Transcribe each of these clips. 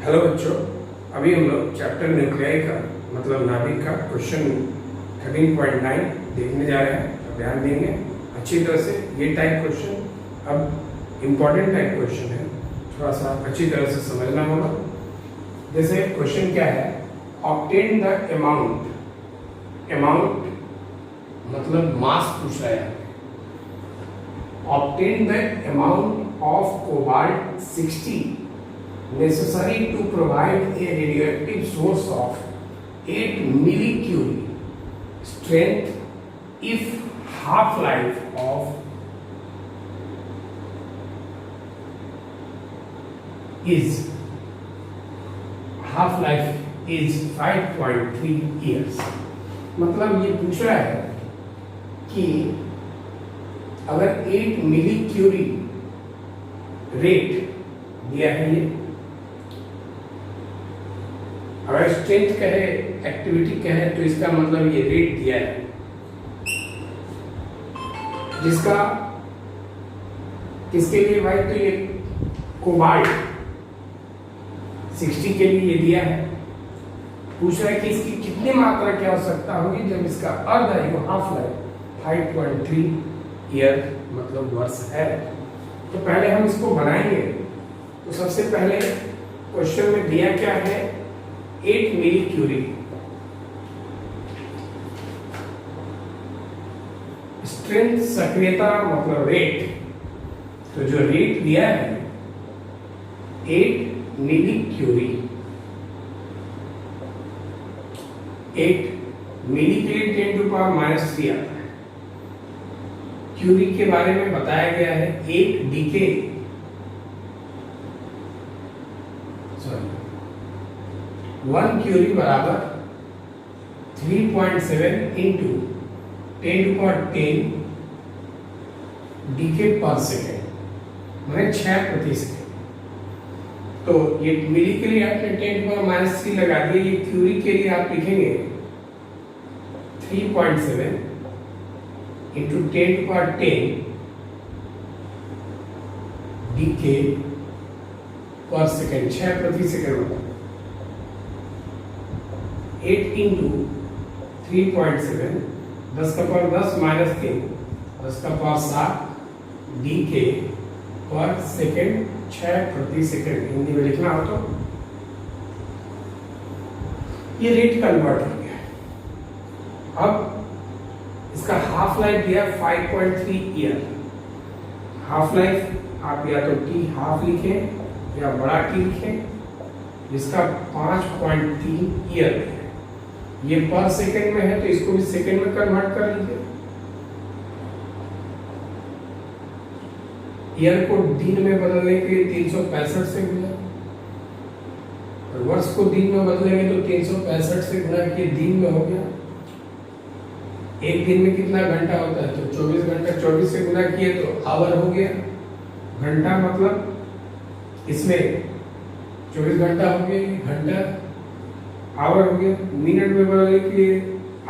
Hello बच्चों, अभी हम लोग चैप्टर न्यूक्लियाई का मतलब नाभिक का क्वेश्चन 13.9 देखने जा रहे हैं। तो ध्यान देंगे अच्छी तरह से। ये टाइप क्वेश्चन अब इम्पोर्टेंट टाइप क्वेश्चन है, थोड़ा सा अच्छी तरह से समझना होगा। जैसे क्वेश्चन क्या है, ऑब्टेन द अमाउंट मतलब मास पूछ रहा है। Obtain the amount of cobalt 60 necessary to provide a radioactive source of 8 millicurie strength if half-life of is 5.3 years। मतलब ये पूछ रहा है कि अगर 8 मिलीक्यूरी रेट दिया है, ये अगर स्ट्रेंथ कहे, एक्टिविटी कहे, तो इसका मतलब ये रेट दिया है, जिसका किसके लिए भाई, तो ये कोबाल्ट 60 के लिए ये दिया है। पूछ रहा है कि इसकी कितनी मात्रा की आवश्यकता होगी जब इसका अर्ध आयु हाफ लाइफ 5.3 ईयर मतलब वर्ष है। तो पहले हम इसको बनाएंगे। तो सबसे पहले क्वेश्चन में दिया क्या है, 8 मिलीक्यूरी स्ट्रेंथ सक्रियता मतलब रेट। तो जो रेट दिया है 8 मिलीक्यूरी, 8 मिली के लिए 10 टू पावर -3 आता है। क्यूरी के बारे में बताया गया है 1 डीके 1 क्यूरी बराबर 3.7 इंटू 10 टू पावर 10 डीके पर सेकेंड, मैंने 6 प्रति सेकेंड। तो ये मिली के लिए आपने 10 टू पावर -3 लगा दिया। ये क्यूरी के लिए आप लिखेंगे 3.7 इंटू 10 टू पावर 10 डीके पर सेकेंड, 6 प्रति सेकेंड होगा। 8 इंटू 3.7 10 का पावर 10 -3 10 का पावर 7 डीके पर सेकेंड, 6 प्रति सेकेंड हिंदी में लिखना हो तो ये रेट कन्वर्ट हो गया। अब इसका हाफ लाइफ दिया 5.3 ईयर। हाफ लाइफ आप या तो टी हाफ लिखें या बड़ा टी लिखें, जिसका 5.3 ईयर है। ये पर सेकेंड में है तो इसको भी सेकेंड में कन्वर्ट कर लीजिए। ईयर को दिन में बदलने के लिए 365 से गुना, और वर्ष को दिन में बदलेंगे तो 365 से गुना किए दिन में हो गया। एक दिन में कितना घंटा होता है, तो 24 घंटा, 24 से गुना किए तो आवर हो गया। घंटा मतलब इसमें 24 घंटा हो गया, घंटा आवर हो गया। मिनट में बदलने के लिए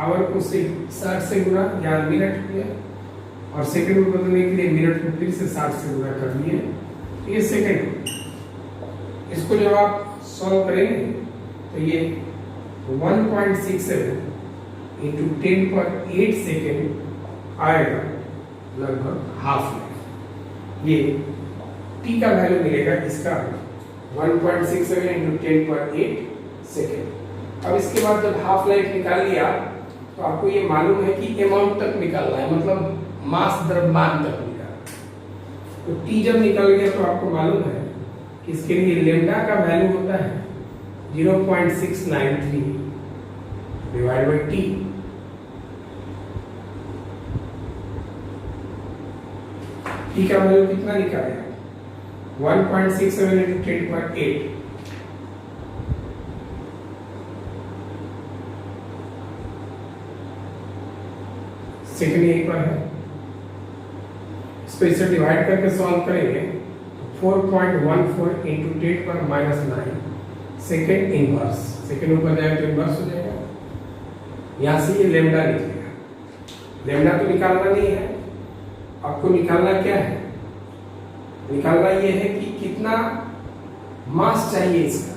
आवर को 60 से गुना या मिनट किया, और सेकंड में बदलने के लिए मिनट को फिर से 60 से गुना कर लिए, ये सेकंड। इसको जब आप सॉल्व करेंगे तो ये 1.67 इंटू 10 पर 8 सेकेंड आएगा, लगभग हाफ लाइफ। ये टी का वैल्यू मिलेगा इसका 1.67 इंटू 10 पर 8 सेकेंड। अब इसके बाद जब हाफ लाइफ निकाल लिया तो आपको ये मालूम है कि अमाउंट तक निकालना है, मतलब मास द्रव्यमान तक निकालना। तो टी जब निकल गया तो आपको मालूम है कि इसके लिए लेम्डा का वैल्यू होता है 0.693 डिवाइड बाई टी। टी का वैल्यू कितना निकालेगा, 1.67 इंटू 10 पर 8। सेकंड यहीं पर है, इसको इससे डिवाइड करके सॉल्व करेंगे तो 4.14 इंटू 10 पर -9 सेकेंड इनवर्स। सेकेंड ऊपर जाएगा तो इनवर्स हो जाएगा। यहां से ये लेमडा निकलेगा। लेमडा तो निकालना नहीं है, आपको निकालना क्या है, निकालना ये है कि कितना मास चाहिए इसका,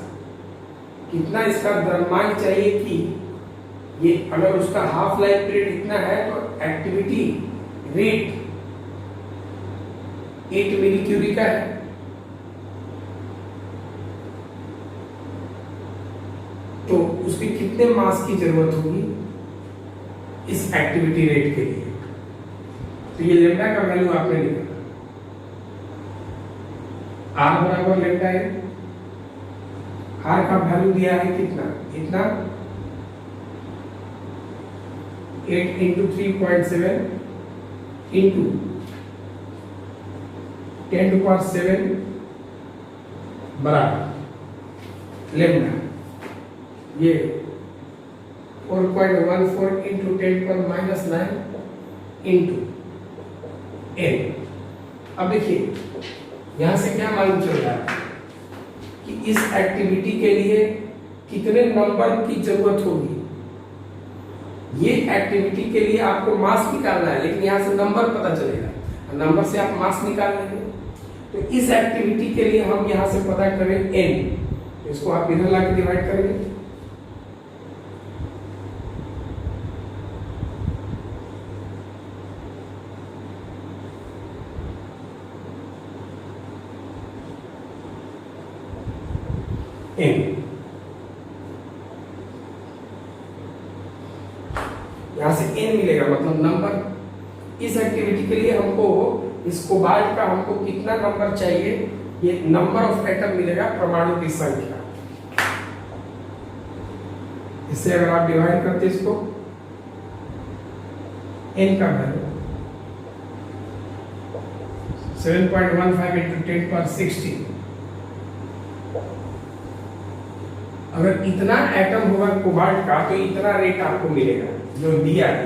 कितना इसका द्रव्यमान चाहिए कि ये अगर उसका हाफ लाइफ पीरियड इतना है तो एक्टिविटी रेट 8 मिली क्यूरी का है। तो उसके कितने मास की जरूरत होगी इस एक्टिविटी रेट के लिए। तो ये लेमडा का वैल्यू आपने निकाला, आर बराबर लेमडा है। आर का वैल्यू दिया है कितना, इतना 8 इंटू 3.7 इंटू 10⁻7 बराबर लेमडा, ये 4.14 इंटू 10⁻⁹ इंटू n। अब देखिए यहां से क्या मालूम चल रहा है कि इस एक्टिविटी के लिए कितने नंबर की जरूरत होगी। ये एक्टिविटी के लिए आपको मास निकालना है, लेकिन यहां से नंबर पता चलेगा, नंबर से आप मास निकाल लेंगे। तो इस एक्टिविटी के लिए हम यहां से पता करें n, इसको आप इधर लाके डिवाइड करेंगे। n यहां से n मिलेगा, मतलब नंबर। इस एक्टिविटी के लिए हमको इस कोबाल्ट का हमको कितना नंबर चाहिए, ये नंबर ऑफ एटम मिलेगा, परमाणु की संख्या। इससे अगर आप डिवाइड करते इसको, n का वैल्यू 7.15 इंटू 10⁻16। अगर इतना एटम होगा कोबाल्ट का तो इतना रेट आपको मिलेगा जो दिया है।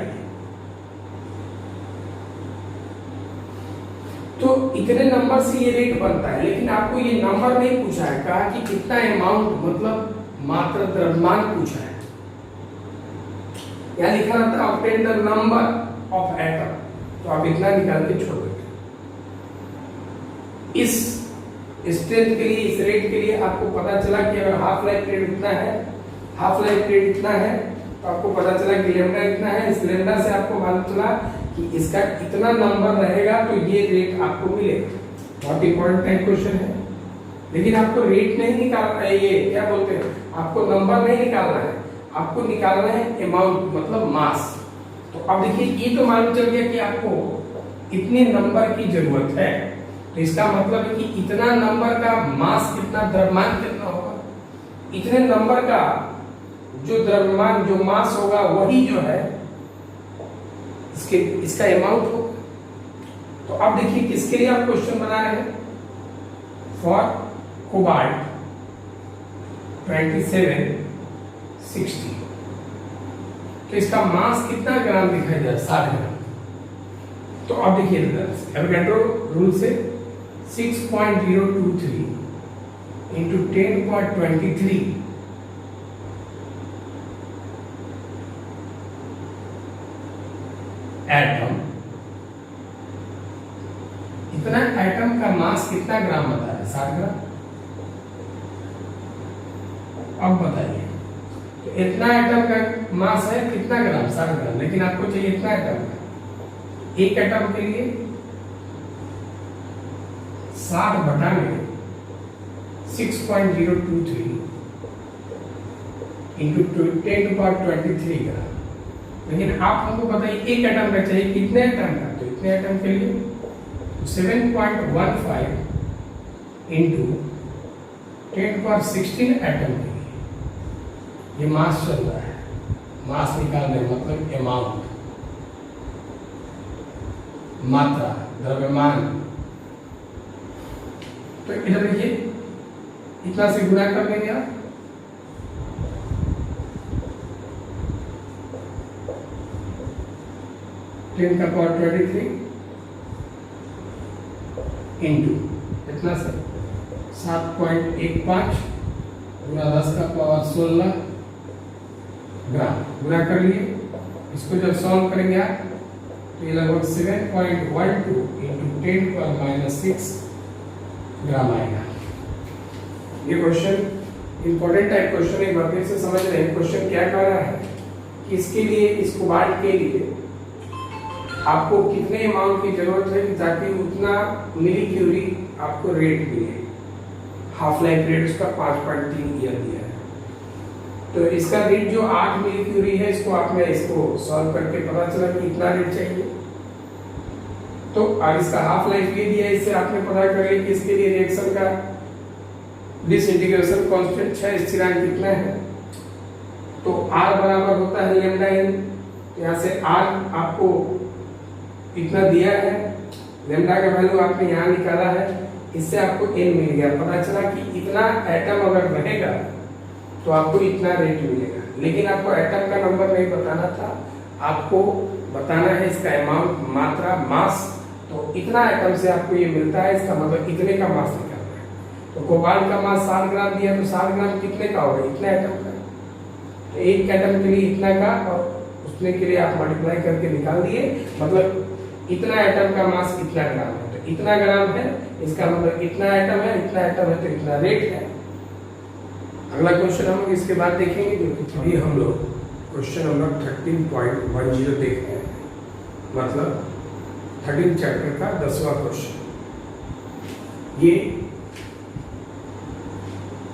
तो इतने नंबर से ये रेट बनता है, लेकिन आपको ये नंबर नहीं पूछा है, कहा कि कितना अमाउंट, मतलब मात्र द्रव्यमान पूछा है। यहां लिखा रहता है obtain the number of atom, तो आप इतना निकाल के छोड़ देते। इस स्ट्रेंथ के लिए, इस रेट के लिए आपको पता चला कि अगर हाफ लाइफ पीरियड इतना है, हाफ लाइफ पीरियड इतना है, तो आपको पता चला कि लेमडा इतना है। इस लेमडा से आपको मालूम चला कि इसका इतना नंबर रहेगा तो ये रेट आपको मिलेगा। बहुत इंपॉर्टेंट क्वेश्चन है, लेकिन आपको रेट नहीं निकालना है, ये क्या बोलते हैं, आपको नंबर नहीं निकालना है, आपको निकालना है अमाउंट, मतलब मास। तो अब देखिए ये तो मालूम चल गया कि आपको इतने नंबर की जरूरत है, तो इसका मतलब है कि इतना नंबर का मास कितना, द्रव्यमान कितना होगा। इतने नंबर का जो द्रव्यमान, जो मास होगा, वही जो है इसका अमाउंट होगा। तो अब देखिए किसके लिए आप क्वेश्चन बना रहे हैं, फॉर कोबाल्ट 2760। तो इसका मास कितना ग्राम दिखाई दे रहा है, 60 ग्राम। तो अब देखिए एवोगैड्रो रूल से 6.023 इंटू 10.23 एटम, इतना एटम का मास कितना ग्राम बता है, 60 ग्राम। अब बताइए, तो इतना एटम का मास है कितना ग्राम, 60 ग्राम, लेकिन आपको चाहिए इतना एटम का। एक एटम के लिए 60 बटा में 6.023 इंटू 10⁻23 ग्राम। लेकिन आप हमको बताइए एक एटम का चाहिए, कितने एटम का, तो इतने एटम के लिए 7.15 इंटू 10⁻16 एटम के लिए ये मास चल रहा है। मास निकालने मतलब अमाउंट, मात्रा, द्रव्यमान। तो इधर देखिए इतना से गुणा कर देंगे आप, टेन का पावर 23 इंटू इतना से 7.15 गुणा 10 का पावर 16 ग्राम, गुणा कर लिए इसको जब सॉल्व करेंगे आप तो ये लगभग 7.12 इंटू 10⁻⁶ ग्राम आएगा। ये क्वेश्चन इंपॉर्टेंट टाइप क्वेश्चन, एक बार फिर से समझ रहे हैं क्वेश्चन क्या कह रहा है कि इसके लिए, इस कुबाड़ के लिए आपको कितने अमाउंट की जरूरत है ताकि उतना मिली क्यूरी आपको रेट मिले। हाफ लाइफ रेट उसका 5.3 ईयर दिया है, तो इसका रेट जो 8 मिली क्यूरी है, इसको आपने इसको सॉल्व करके पता चला कि इतना रेट चाहिए। तो और इसका हाफ लाइफ ये दिया है, इससे आपने पता कर लिया कि इसके लिए रिएक्शन का डिसइंटीग्रेशन कांस्टेंट 6 स्थिरांक कितना है। तो R बराबर होता है लैम्डा n, यहाँ से R आपको इतना दिया है, लैम्डा का वैल्यू आपने यहाँ निकाला है, इससे आपको n मिल गया। पता चला कि इतना एटम अगर रहेगा तो आपको इतना रेट मिलेगा, लेकिन आपको एटम का नंबर नहीं बताना था, आपको बताना है इसका अमाउंट, मात्रा, मास। तो इतना एटम से आपको ये मिलता है, इसका मतलब इतने का मास निकालना है। तो कोबाल्ट का मास 7 ग्राम दिया, तो 7 ग्राम कितने का होगा, इतना एटम का। तो एक एटम के लिए इतना का, और उसने के लिए आप मल्टीप्लाई करके निकाल दिए, मतलब इतना एटम का मास इतना ग्राम है। तो इतना ग्राम है, इसका मतलब इतना एटम है, इतना एटम है, तो इतना रेट है। अगला क्वेश्चन हम लोग इसके बाद देखेंगे, जो अभी हम लोग क्वेश्चन नंबर 13.10 देख रहे हैं, मतलब 13 चैप्टर का 10वां क्वेश्चन। ये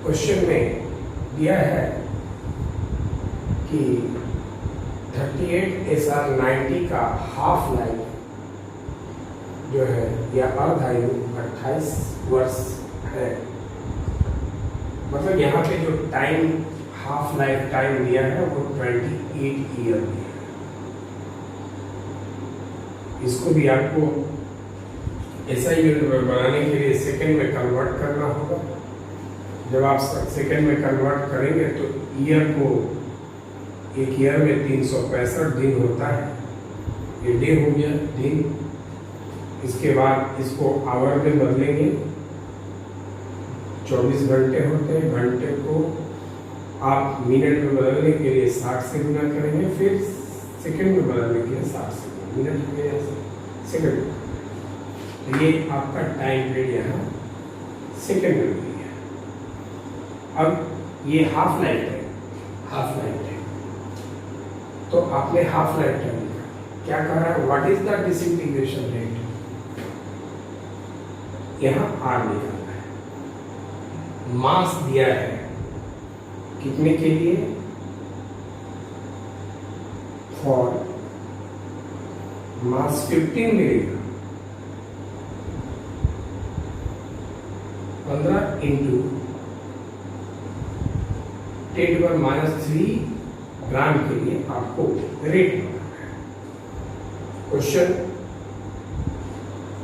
क्वेश्चन में दिया है कि 38 SR90 का हाफ लाइफ जो है या अर्धायु 28 वर्ष है। मतलब यहाँ पे जो टाइम, हाफ लाइफ टाइम दिया है वो 28 ईयर दिया है। इसको भी आपको SI यूनिट में बनाने के लिए सेकंड में कन्वर्ट करना होगा। जब आप सेकंड में कन्वर्ट करेंगे तो ईयर को, एक ईयर में 365 दिन होता है, ये डे हो गया दिन। इसके बाद इसको आवर में बदलेंगे, 24 घंटे होते हैं, घंटे को आप मिनट में बदलने के लिए 60 से गुना करेंगे, फिर सेकंड में बदलने के लिए 60 से गुना, मिनट में सेकंड। तो ये आपका टाइम पीरियड यहाँ सेकंड में भी है। अब ये हाफ लाइफ है, हाफ लाइफ है, तो आपने हाफ लाइफ टाइम क्या कह रहा है, what is the disintegration rate, यहाँ R निकालना है। मास दिया है कितने के लिए, फॉर मास 15 मिलेगा, 15 इंटू 10⁻³ ग्राम के लिए आपको रेट बनाना है। क्वेश्चन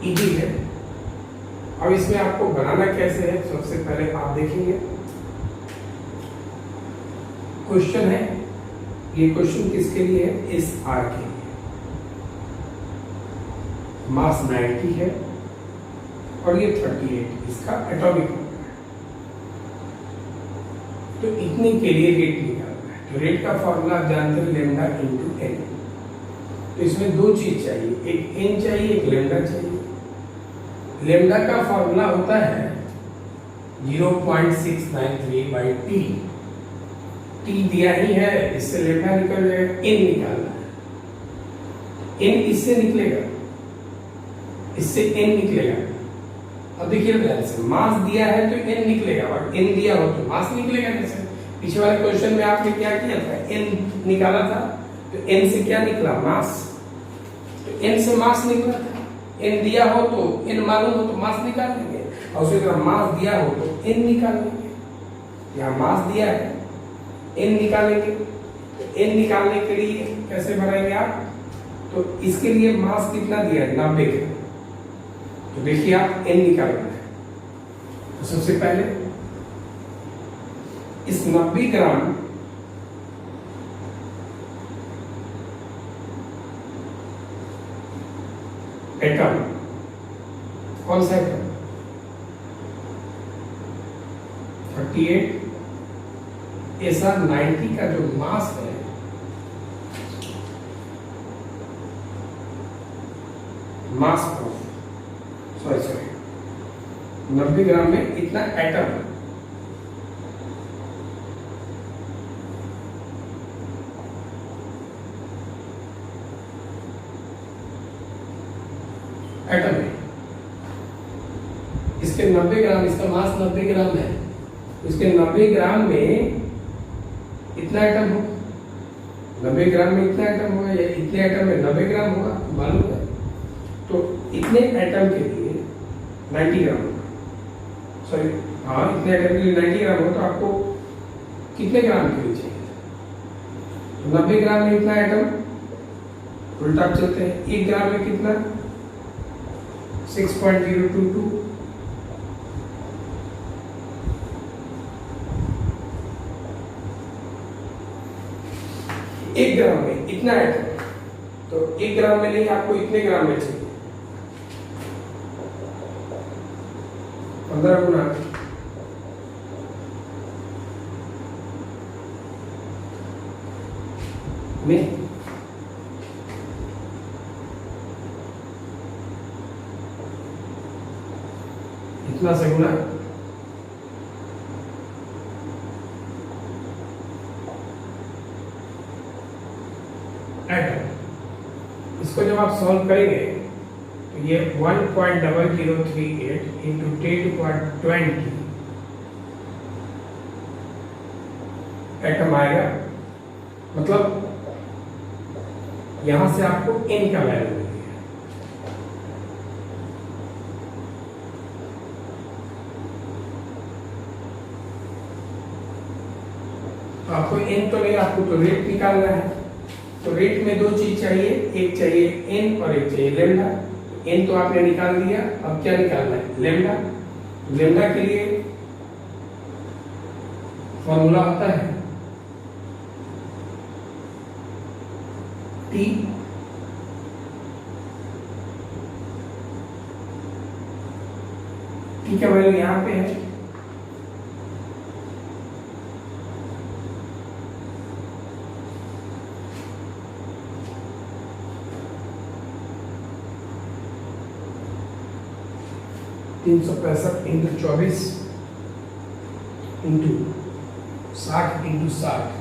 इजी है। अब इसमें आपको बनाना कैसे है, सबसे पहले आप देखेंगे क्वेश्चन है, ये क्वेश्चन किसके लिए है, इस R के लिए। मास 90 है और ये 38 इसका एटॉमिक नंबर है। तो इतने के लिए रेट निकालना है। तो रेट का फॉर्मूला आप जानते हैं, लैम्डा इंटू n। तो इसमें दो चीज चाहिए, एक n चाहिए, एक लैम्डा चाहिए। लैम्डा का फॉर्मूला होता है 0.693/T। T दिया ही है, इससे लैम्डा निकल जाएगा, n निकालना है। n इससे निकलेगा, इससे n निकलेगा। अब देखिए ध्यान से, मास दिया है तो n निकलेगा, और n दिया हो तो मास निकलेगा। जैसे पीछे वाले क्वेश्चन में आपने क्या किया था, n निकाला था, तो n से क्या निकला, मास। तो n से मास निकला था, n दिया हो तो n मालूम हो तो मास निकाल लेंगे, और उसी तरह मास दिया हो तो n निकाल लेंगे। यहाँ मास दिया है, n निकालेंगे। तो n निकालने के लिए कैसे बनाएंगे आप, तो इसके लिए मास कितना दिया है, 90 का। तो देखिए आप n निकालना है, तो सबसे पहले इस 90 ग्राम एटम, कौन सा एटम, 38 SR90 का जो मास है मास ऑफ, सॉरी 90 ग्राम में इतना एटम, एटम है। इसके 90 ग्राम, इसका मास 90 ग्राम है, इसके 90 ग्राम में इतना एटम होगा, 90 ग्राम में इतना एटम होगा, या इतने एटम में 90 ग्राम होगा, मालूम है। तो इतने एटम के लिए 90 ग्राम होगा, सॉरी हाँ, इतने एटम के लिए 90 ग्राम होगा, तो आपको कितने ग्राम के लिए चाहिए? 90 ग्राम में इतना एटम, उल्टा चलते हैं, 1 ग्राम में कितना? 6.022, एक ग्राम में इतना एटम, तो 1 ग्राम में नहीं, आपको इतने ग्राम में चाहिए, 15 गुना में इतना से गुना एटम। इसको जब आप सॉल्व करेंगे तो ये 1.0038 इंटू 10⁻20 एटम आएगा। मतलब यहां से आपको n का वैल्यू मिल गया। आपको n तो नहीं, आपको तो रेट निकालना है। तो रेट में 2 चीज चाहिए, एक चाहिए n और एक चाहिए लेमडा। n तो आपने निकाल दिया, अब क्या निकालना है? लेमडा। लेमडा के लिए फॉर्मूला होता है T का वैल्यू यहां पे है, तीन सौ 365 इंटू 24 इंटू 60 इंटू 60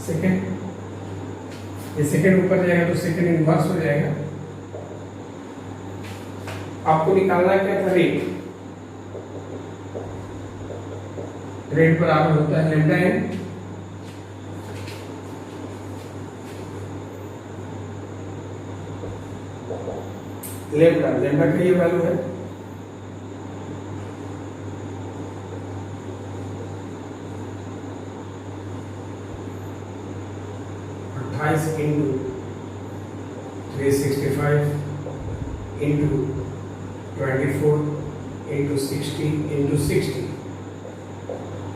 सेकेंड। ये सेकेंड ऊपर जाएगा तो सेकेंड इनवर्स हो जाएगा। आपको निकालना क्या था? रेट। रेट बराबर होता है लेमडा n लेमडा। लेमडा का ये वैल्यू है 28 into 365 into 24 into 60 into 60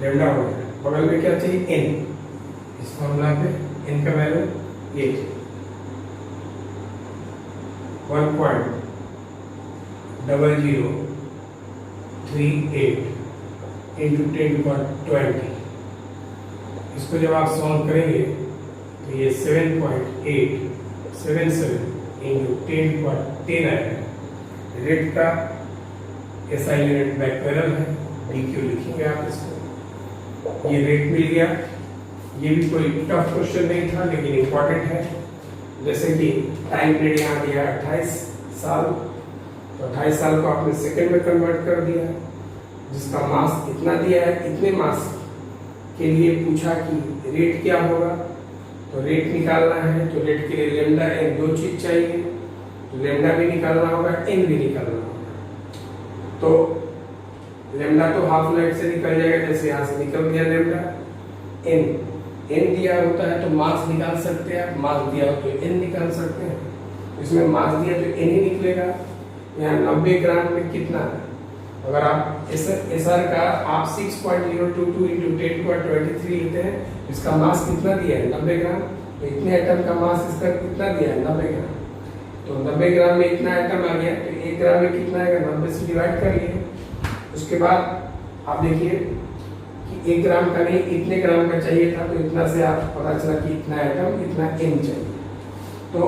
lambda हो गया। बगल में क्या चाहिए? n। इस फॉर्मूला पे n का वैल्यू ये 1.0038 इंटू 10⁻20। इसको जब आप सॉल्व करेंगे तो ये 7.877 इंटू 10⁻10 आएगा। रेट का SI यूनिट बैक्टीरियल है, DQ लिखेंगे आप इसको। ये रेट मिल गया। ये भी कोई टफ क्वेश्चन नहीं था, लेकिन इंपॉर्टेंट है। जैसे कि टाइम पीरियड यहाँ दिया 28 साल, तो 28 साल को आपने सेकंड में कन्वर्ट कर दिया। जिसका मास इतना दिया है, इतने मास के लिए पूछा कि रेट क्या होगा, तो रेट निकालना है। तो रेट के लिए लेमडा n 2 चीज चाहिए, तो लेमडा भी निकालना होगा, n भी निकालना होगा। तो लेमडा तो हाफ लाइट से निकल जाएगा, जैसे यहाँ से निकल गया लेमडा। n दिया होता है तो मास निकाल सकते हैं आप, मास दिया हो तो n निकाल सकते हैं। इसमें मास दिया तो n ही निकलेगा। यहाँ 90 ग्राम में कितना है? अगर आप SR का आप 6.022 इंटू 10⁻23 लेते हैं, इसका मास कितना दिया है? 90 ग्राम। तो इतने एटम का मास इसका कितना दिया है? 90 ग्राम। तो 90 ग्राम में इतना एटम आ गया, तो 1 ग्राम में कितना आएगा? 90 से डिवाइड कर लिए। उसके बाद आप देखिए कि 1 ग्राम का नहीं, इतने ग्राम का चाहिए था, तो इतना से आप पता चला कि इतना एटम, इतना n चाहिए। तो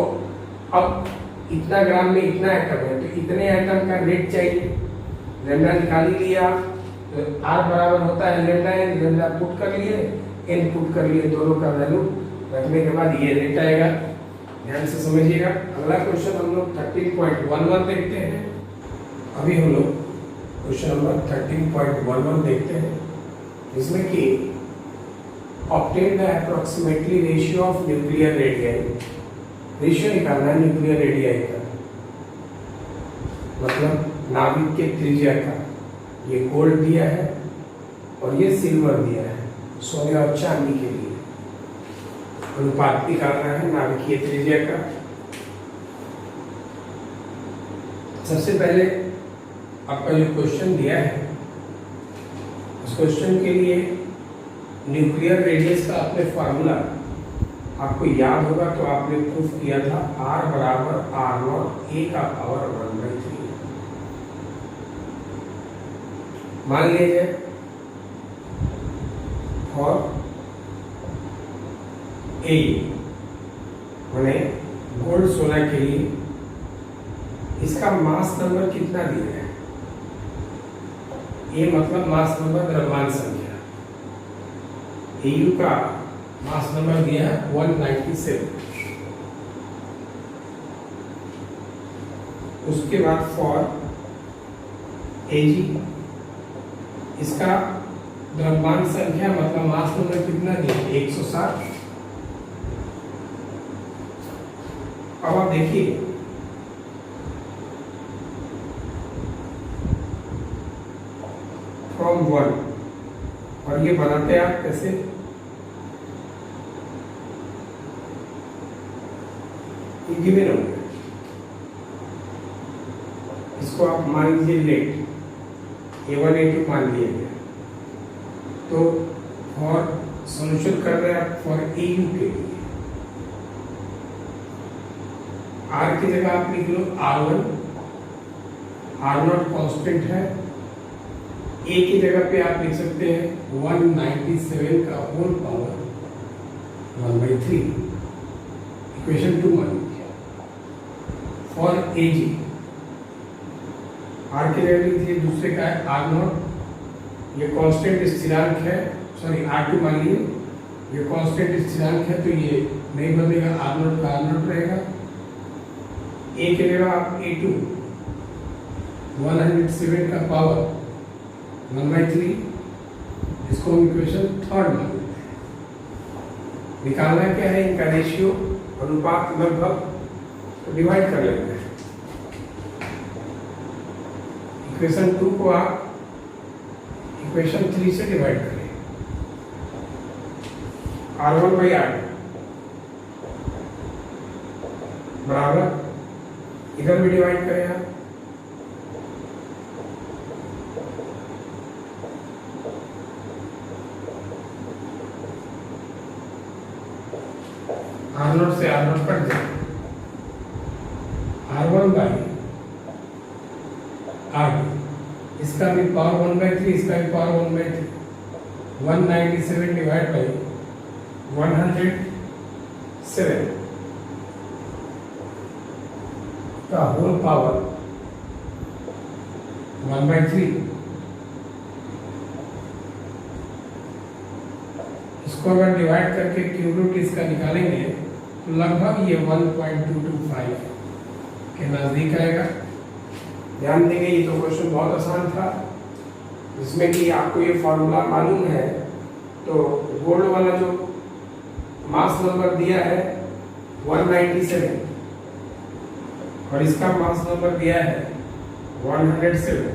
अब इतना ग्राम में इतना एटम है, तो इतने एटम का रेट चाहिए। लैम्डा निकाल ही लिया, तो R बराबर होता है लैम्डा एन, लैम्डा पुट कर लिए, एन पुट कर लिए, दोनों का वैल्यू रखने के बाद ये रेट आएगा। ध्यान से समझिएगा। अगला क्वेश्चन हम लोग 13.11 देखते हैं। अभी हम लोग क्वेश्चन नंबर 13.11 देखते हैं, जिसमें कि obtain the approximately ratio of nuclear radii. Ratio निकालना है न्यूक्लियर रेडियाई का, मतलब नाभिक के त्रिज्या का। ये गोल्ड दिया है और ये सिल्वर दिया है, सोने और चांदी के लिए अनुपात निकालना है नाभिकीय त्रिज्या का। सबसे पहले आपका जो क्वेश्चन दिया है, उस क्वेश्चन के लिए न्यूक्लियर रेडियस का आपने फार्मूला आपको याद होगा, तो आपने प्रूफ किया था R बराबर R0 A का पावर 1/3। मान लीजिए और ए मैंने गोल्ड सोना के लिए इसका मास नंबर कितना दिया है। ए मतलब मास नंबर द्रव्यमान संख्या। एयू का मास नंबर दिया है 197। उसके बाद फॉर एजी इसका द्रव्यमान संख्या मतलब मास नंबर कितना दिया, 160। अब आप देखिए फ्रॉम 1, और ये बनाते हैं आप कैसे, गिवन हो गया। इसको आप मान लीजिए लेट A1 A2 मान लिया गया, तो और सॉल्यूशन कर रहे हैं आप फॉर AU के लिए। R की जगह आप लिख लो R1, R0 कांस्टेंट है। A की जगह पे आप लिख सकते हैं 197 का होल पावर 1/3। इक्वेशन 2 मान लीजिए। फॉर AG R की जगह लिख दिए, दूसरे का है R0, ये कांस्टेंट स्थिरांक है, सॉरी R2 मान लीजिए, ये कांस्टेंट स्थिरांक है तो ये नहीं बदलेगा, R0 का R0 रहेगा। A की जगह आप A2 107 का पावर 1/3, इसको हम इक्वेशन 3 मान लेते हैं। निकालना क्या है, इनका रेशियो अनुपात लगभग, तो डिवाइड कर लेते हैं। इक्वेशन 2 को आप इक्वेशन 3 से डिवाइड करें, R1/R बराबर, इधर भी डिवाइड करें आप, R0 से R0 कट जाए, R1/R2, इसका भी पावर 1/3, इसका भी पावर 1/3, 197 डिवाइड बाई 107 का होल पावर 1/3। इसको अगर डिवाइड करके क्यूब रूट इसका निकालेंगे तो लगभग ये 1.225 के नजदीक आएगा। ध्यान देंगे, ये तो क्वेश्चन बहुत आसान था, जिसमें कि आपको ये फॉर्मूला मालूम है। तो गोल्ड वाला जो मास नंबर दिया है 197 और इसका मास नंबर दिया है 107,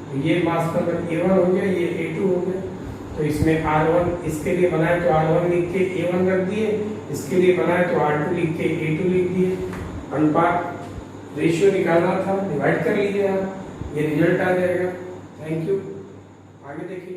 तो ये मास नंबर A1 हो गया, ये A2 हो गया। तो इसमें R1 इसके लिए बनाए तो R1 लिख के A1 रख दिए, इसके लिए बनाए तो R2 लिख के A2 लिख दिए। अनुपात रेशियो निकालना था, डिवाइड कर लीजिए आप, ये रिजल्ट आ जाएगा। थैंक यू, आगे देखिए।